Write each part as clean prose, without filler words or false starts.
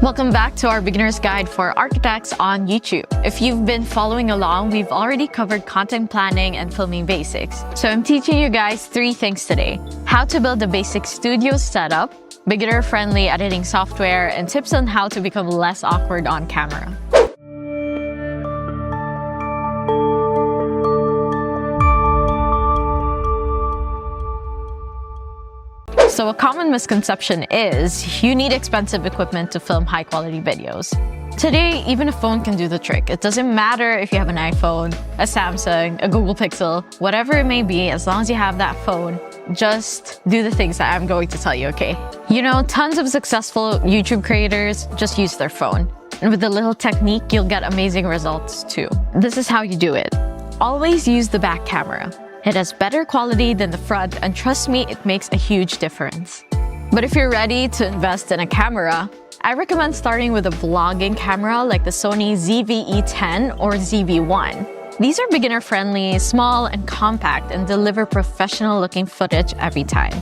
Welcome back to our beginner's guide for architects on YouTube. If you've been following along, we've already covered content planning and filming basics. So I'm teaching you guys 3 things today: how to build a basic studio setup, beginner-friendly editing software, and tips on how to become less awkward on camera. So a common misconception is you need expensive equipment to film high-quality videos. Today, even a phone can do the trick. It doesn't matter if you have an iPhone, a Samsung, a Google Pixel, whatever it may be, as long as you have that phone, just do the things that I'm going to tell you, okay? You know, tons of successful YouTube creators just use their phone. And with a little technique, you'll get amazing results too. This is how you do it. Always use the back camera. It has better quality than the front, and trust me, it makes a huge difference. But if you're ready to invest in a camera, I recommend starting with a vlogging camera like the Sony ZV-E10 or ZV-1. These are beginner-friendly, small, and compact, and deliver professional-looking footage every time,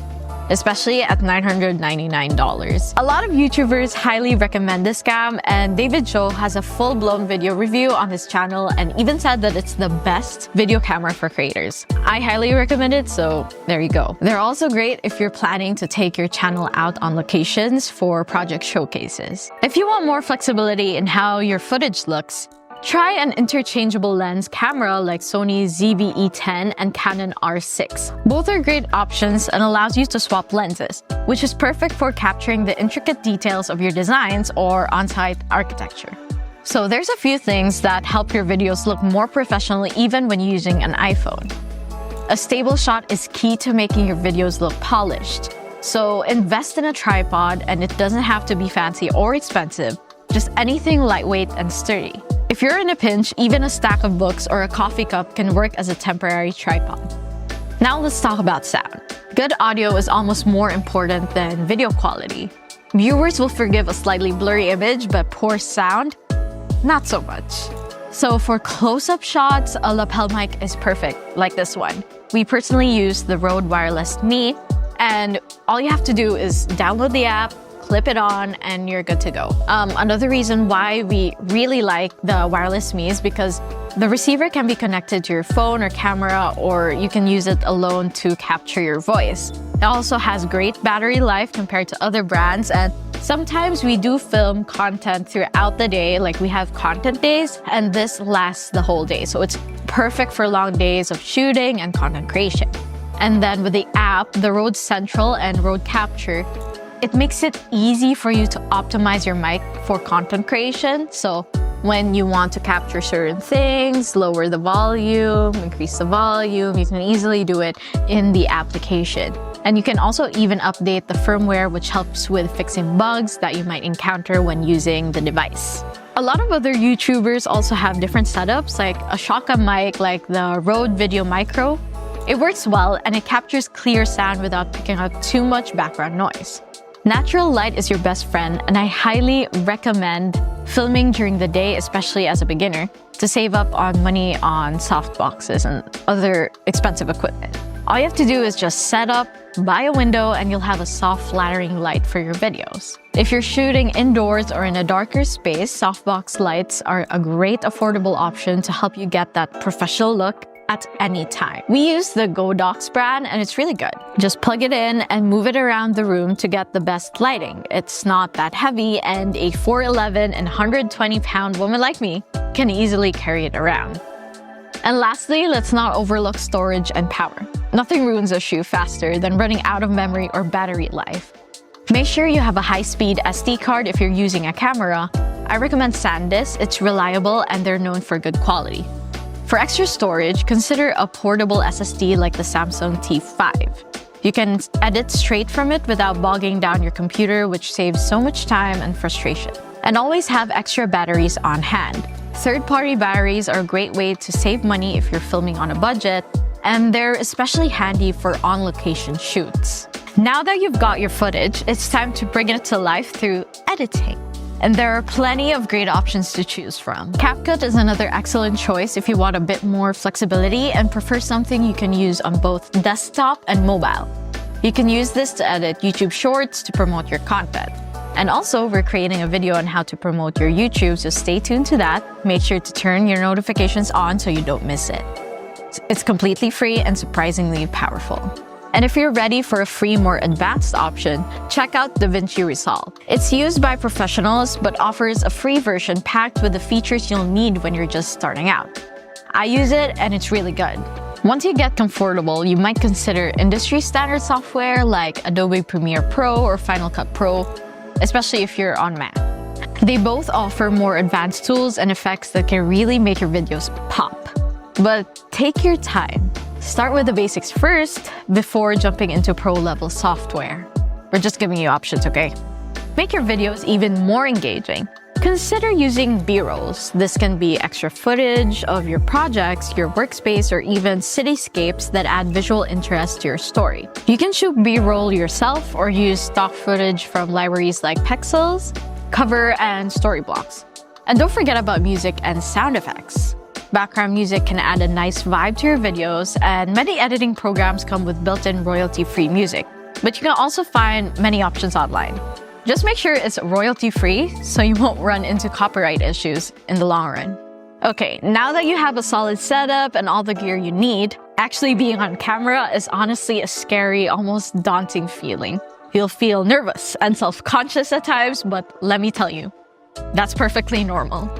especially at $999. A lot of YouTubers highly recommend this cam, and David Choe has a full-blown video review on his channel and even said that it's the best video camera for creators. I highly recommend it, so there you go. They're also great if you're planning to take your channel out on locations for project showcases. If you want more flexibility in how your footage looks, try an interchangeable lens camera like Sony ZV-E10 and Canon R6. Both are great options and allows you to swap lenses, which is perfect for capturing the intricate details of your designs or on-site architecture. So there's a few things that help your videos look more professional even when using an iPhone. A stable shot is key to making your videos look polished. So invest in a tripod, and it doesn't have to be fancy or expensive, just anything lightweight and sturdy. If you're in a pinch, even a stack of books or a coffee cup can work as a temporary tripod. Now let's talk about sound. Good audio is almost more important than video quality. Viewers will forgive a slightly blurry image, but poor sound, not so much. So for close-up shots, a lapel mic is perfect, like this one. We personally use the Rode Wireless Me, and all you have to do is download the app, clip it on, and you're good to go. Another reason why we really like the Wireless Me is because the receiver can be connected to your phone or camera, or you can use it alone to capture your voice. It also has great battery life compared to other brands, and sometimes we do film content throughout the day, like we have content days, and this lasts the whole day. So it's perfect for long days of shooting and content creation. And then with the app, the Rode Central and Rode Capture, it makes it easy for you to optimize your mic for content creation. So when you want to capture certain things, lower the volume, increase the volume, you can easily do it in the application. And you can also even update the firmware, which helps with fixing bugs that you might encounter when using the device. A lot of other YouTubers also have different setups, like a shotgun mic like the Rode Video Micro. It works well and it captures clear sound without picking up too much background noise. Natural light is your best friend, and I highly recommend filming during the day, especially as a beginner, to save up on money on softboxes and other expensive equipment. All you have to do is just set up, buy a window, and you'll have a soft, flattering light for your videos. If you're shooting indoors or in a darker space, softbox lights are a great affordable option to help you get that professional look at any time. We use the Godox brand, and it's really good. Just plug it in and move it around the room to get the best lighting. It's not that heavy, and a 4'11" and 120-pound woman like me can easily carry it around. And lastly, let's not overlook storage and power. Nothing ruins a shoe faster than running out of memory or battery life. Make sure you have a high-speed SD card if you're using a camera. I recommend SanDisk. It's reliable and they're known for good quality. For extra storage, consider a portable SSD like the Samsung T5. You can edit straight from it without bogging down your computer, which saves so much time and frustration. And always have extra batteries on hand. Third-party batteries are a great way to save money if you're filming on a budget, and they're especially handy for on-location shoots. Now that you've got your footage, it's time to bring it to life through editing. And there are plenty of great options to choose from. CapCut is another excellent choice if you want a bit more flexibility and prefer something you can use on both desktop and mobile. You can use this to edit YouTube Shorts to promote your content. And also, we're creating a video on how to promote your YouTube, so stay tuned to that. Make sure to turn your notifications on so you don't miss it. It's completely free and surprisingly powerful. And if you're ready for a free, more advanced option, check out DaVinci Resolve. It's used by professionals but offers a free version packed with the features you'll need when you're just starting out. I use it and it's really good. Once you get comfortable, you might consider industry standard software like Adobe Premiere Pro or Final Cut Pro, especially if you're on Mac. They both offer more advanced tools and effects that can really make your videos pop. But take your time. Start with the basics first before jumping into pro-level software. We're just giving you options, okay? Make your videos even more engaging. Consider using B-rolls. This can be extra footage of your projects, your workspace, or even cityscapes that add visual interest to your story. You can shoot B-roll yourself or use stock footage from libraries like Pexels, Cover, and Storyblocks. And don't forget about music and sound effects. Background music can add a nice vibe to your videos, and many editing programs come with built-in royalty-free music. But you can also find many options online. Just make sure it's royalty-free so you won't run into copyright issues in the long run. Okay, now that you have a solid setup and all the gear you need, actually being on camera is honestly a scary, almost daunting feeling. You'll feel nervous and self-conscious at times, but let me tell you, that's perfectly normal.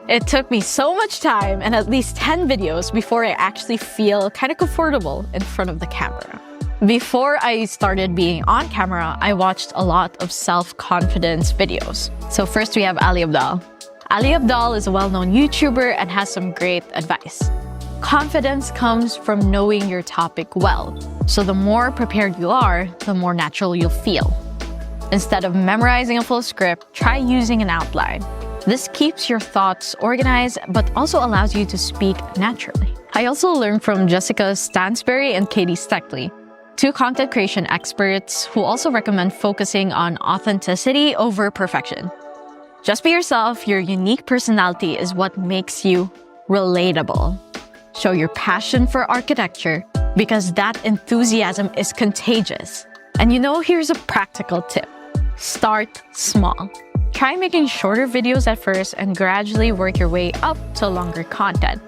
It took me so much time and at least 10 videos before I actually feel kind of comfortable in front of the camera. Before I started being on camera, I watched a lot of self-confidence videos. So first we have Ali Abdaal. Ali Abdaal is a well-known YouTuber and has some great advice. Confidence comes from knowing your topic well. So the more prepared you are, the more natural you'll feel. Instead of memorizing a full script, try using an outline. This keeps your thoughts organized, but also allows you to speak naturally. I also learned from Jessica Stansberry and Katie Steckley, two content creation experts who also recommend focusing on authenticity over perfection. Just be yourself. Your unique personality is what makes you relatable. Show your passion for architecture because that enthusiasm is contagious. And here's a practical tip. Start small. Try making shorter videos at first and gradually work your way up to longer content.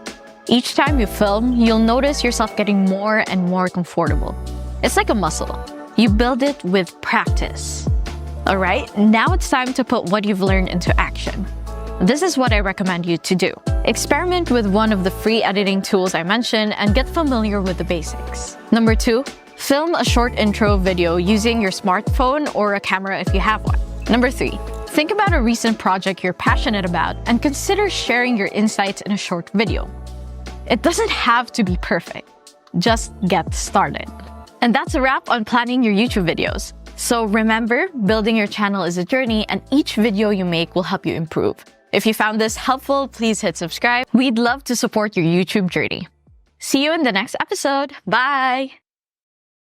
Each time you film, you'll notice yourself getting more and more comfortable. It's like a muscle. You build it with practice. All right, now it's time to put what you've learned into action. This is what I recommend you to do. Experiment with one of the free editing tools I mentioned and get familiar with the basics. Number 2, film a short intro video using your smartphone or a camera if you have one. Number 3, think about a recent project you're passionate about and consider sharing your insights in a short video. It doesn't have to be perfect. Just get started. And that's a wrap on planning your YouTube videos. So remember, building your channel is a journey and each video you make will help you improve. If you found this helpful, please hit subscribe. We'd love to support your YouTube journey. See you in the next episode. Bye!